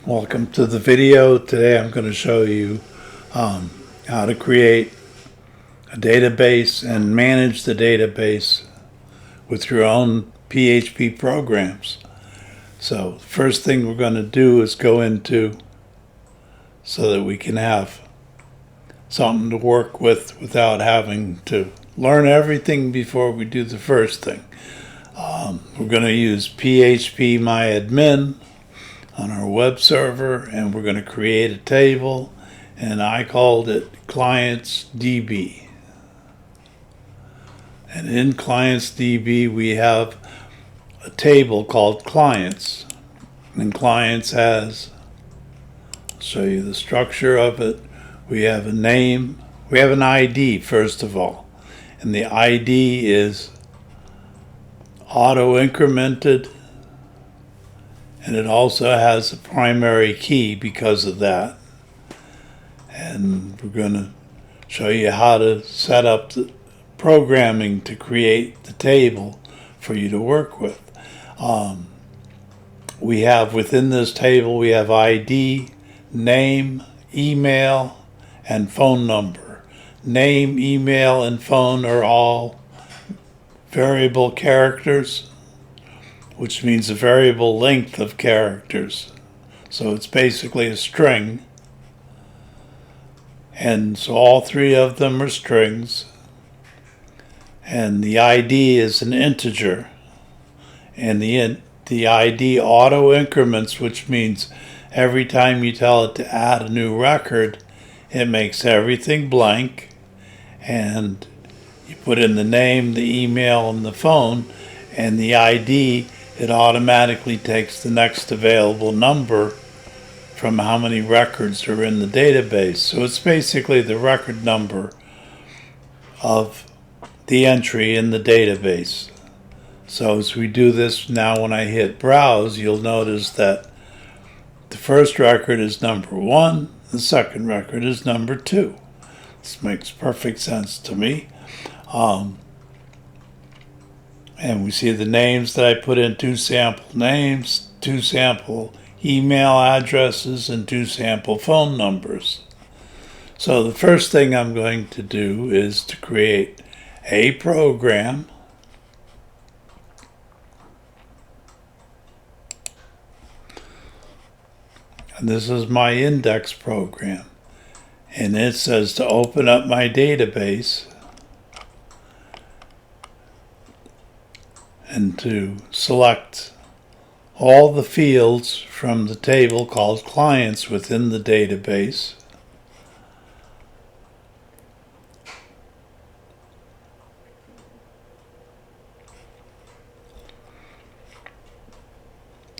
Welcome to the video. Today I'm going to show you how to create a database and manage the database with your own PHP programs. So first thing we're going to do is go into so that we can have something to work with without having to learn everything before we do the first thing. We're going to use phpMyAdmin on our web server, and we're going to create a table, and I called it ClientsDB. And in ClientsDB we have a table called clients, and clients has, I'll show you the structure of it. We have a name, we have an ID first of all, and the ID is auto incremented, and it also has a primary key because of that. And we're going to show you how to set up the programming to create the table for you to work with. We have within this table, we have ID, name, email, and phone number. Name, email, and phone are all variable characters, which means a variable length of characters. So it's basically a string. And so all three of them are strings. And the ID is an integer. And the ID auto increments, which means every time you tell it to add a new record, it makes everything blank. And you put in the name, the email, and the phone, and the ID, it automatically takes the next available number from how many records are in the database. So it's basically the record number of the entry in the database. So as we do this now, when I hit browse, you'll notice that the first record is number 1, the second record is number 2. This makes perfect sense to me. And we see the names that I put in: 2 sample names, 2 sample email addresses, and 2 sample phone numbers. So the first thing I'm going to do is to create a program. And this is my index program. And it says to open up my database and to select all the fields from the table called clients within the database.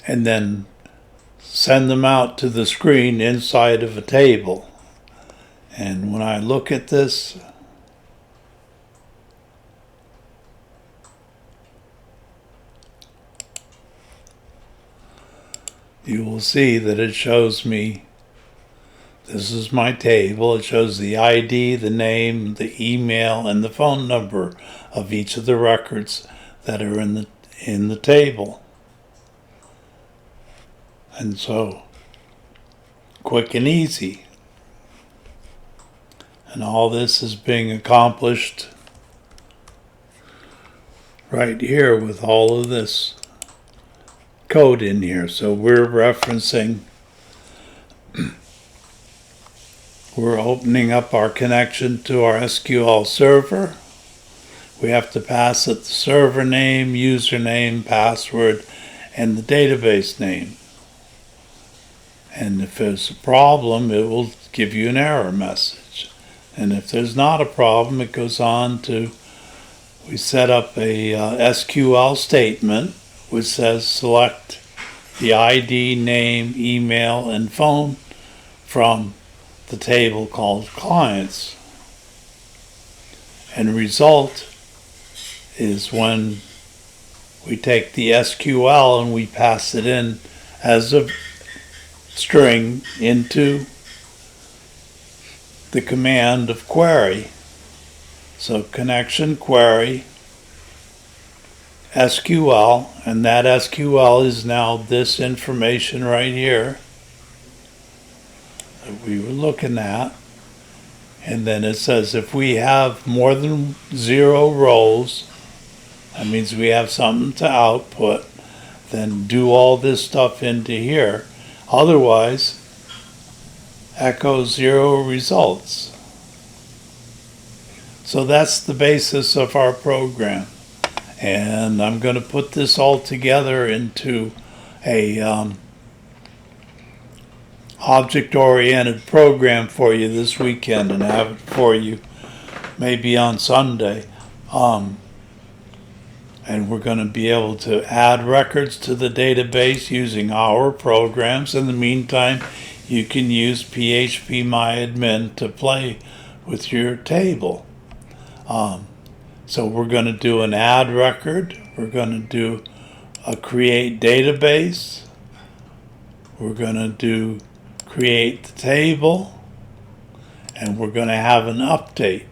And then send them out to the screen inside of a table. And when I look at this, you will see that it shows me, this is my table. It shows the ID, the name, the email, and the phone number of each of the records that are in the table. And so, quick and easy. And all this is being accomplished right here with all of this code in here. So we're referencing, we're opening up our connection to our SQL server. We have to pass it the server name, username, password, and the database name. And if there's a problem, it will give you an error message. And if there's not a problem, it goes on to, we set up a SQL statement which says select the ID, name, email, and phone from the table called clients. And result is when we take the SQL and we pass it in as a string into the command of query. So connection query SQL, and that SQL is now this information right here. that we were looking at. And then it says if we have more than 0 rows, that means we have something to output, then do all this stuff into here. Otherwise, echo 0 results. So that's the basis of our program. And I'm going to put this all together into a object-oriented program for you this weekend and have it for you maybe on Sunday. And we're going to be able to add records to the database using our programs. In the meantime, you can use phpMyAdmin to play with your table. So we're going to do an add record. We're going to do a create database. We're going to do create the table. And we're going to have an update.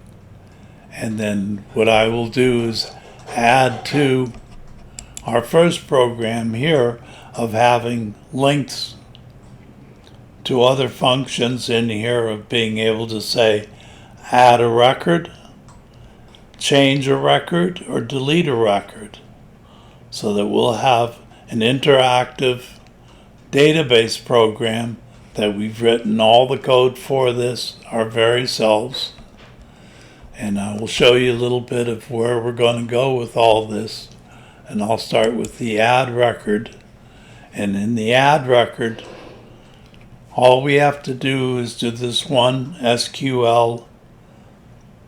And then what I will do is add to our first program here of having links to other functions in here of being able to say add a record, change a record, or delete a record, so that we'll have an interactive database program that we've written all the code for this our very selves. And I will show you a little bit of where we're going to go with all this. And I'll start with the add record. And in the add record, all we have to do is do this one SQL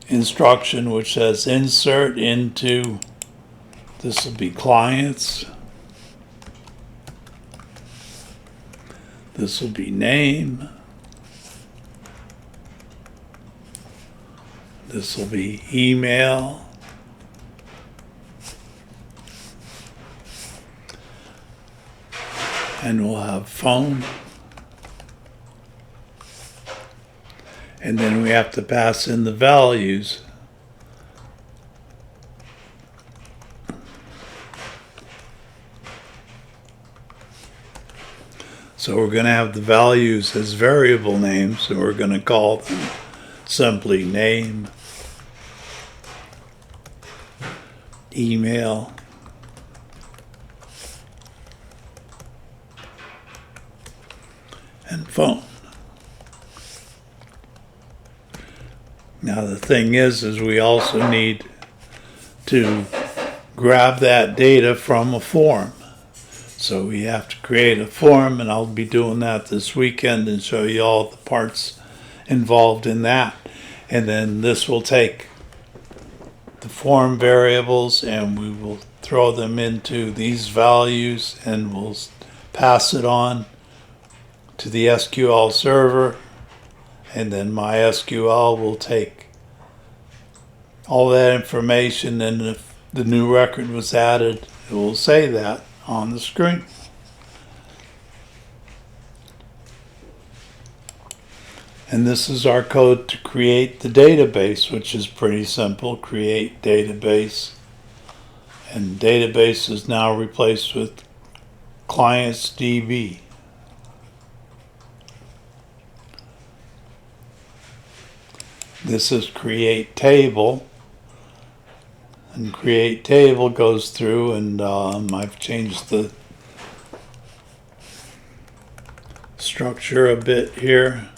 instruction which says insert into, this will be clients, this will be name, this will be email, and we'll have phone. And then we have to pass in the values. So we're going to have the values as variable names, and we're going to call them simply name, email, and phone. Now the thing is we also need to grab that data from a form. So we have to create a form, and I'll be doing that this weekend and show you all the parts involved in that. And then this will take the form variables and we will throw them into these values, and we'll pass it on to the SQL server. And then MySQL will take all that information, and if the new record was added, it will say that on the screen. And this is our code to create the database, which is pretty simple. Create database. And database is now replaced with clients DB. This is create table, and create table goes through, and I've changed the structure a bit here.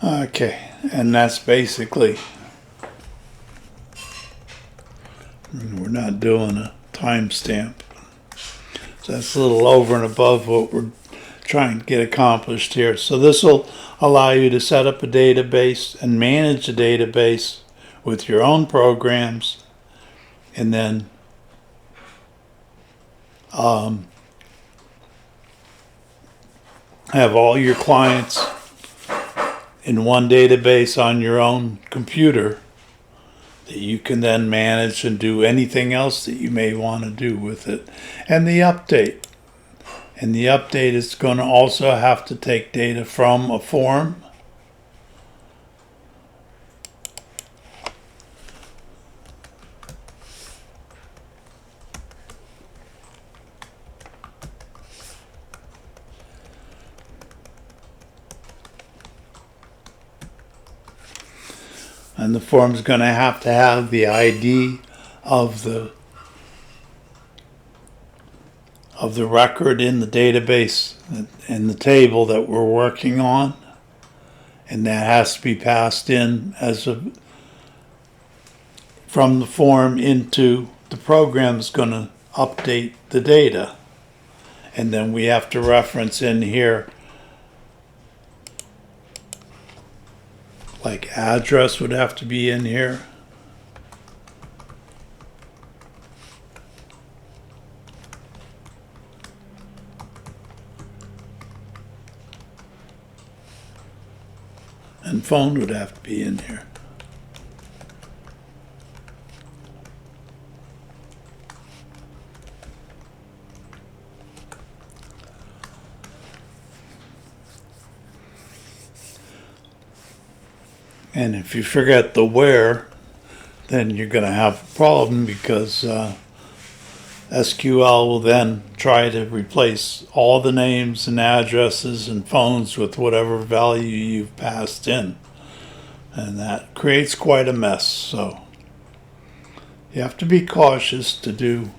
Okay, and that's basically, we're not doing a timestamp. So that's a little over and above what we're trying to get accomplished here. So this will allow you to set up a database and manage a database with your own programs, and then have all your clients in one database on your own computer that you can then manage and do anything else that you may want to do with it. And the update. And the update is going to also have to take data from a form. And the form's going to have the ID of the record in the database in the table that we're working on, and that has to be passed in from the form into the program is going to update the data, and then we have to reference in here like address would have to be in here. And phone would have to be in here. And if you forget the where, then you're going to have a problem, because SQL will then try to replace all the names and addresses and phones with whatever value you've passed in. And that creates quite a mess. So you have to be cautious to do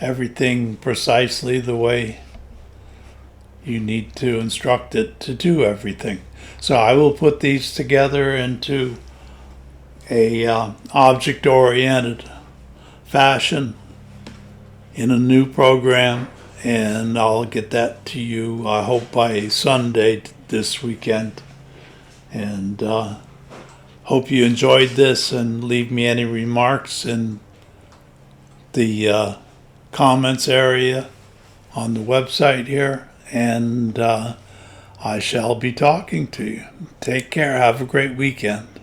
everything precisely the way you need to instruct it to do everything. So I will put these together into a object-oriented fashion in a new program, and I'll get that to you, I hope, by Sunday this weekend. And hope you enjoyed this, and leave me any remarks in the comments area on the website here, and I shall be talking to you. Take care. Have a great weekend.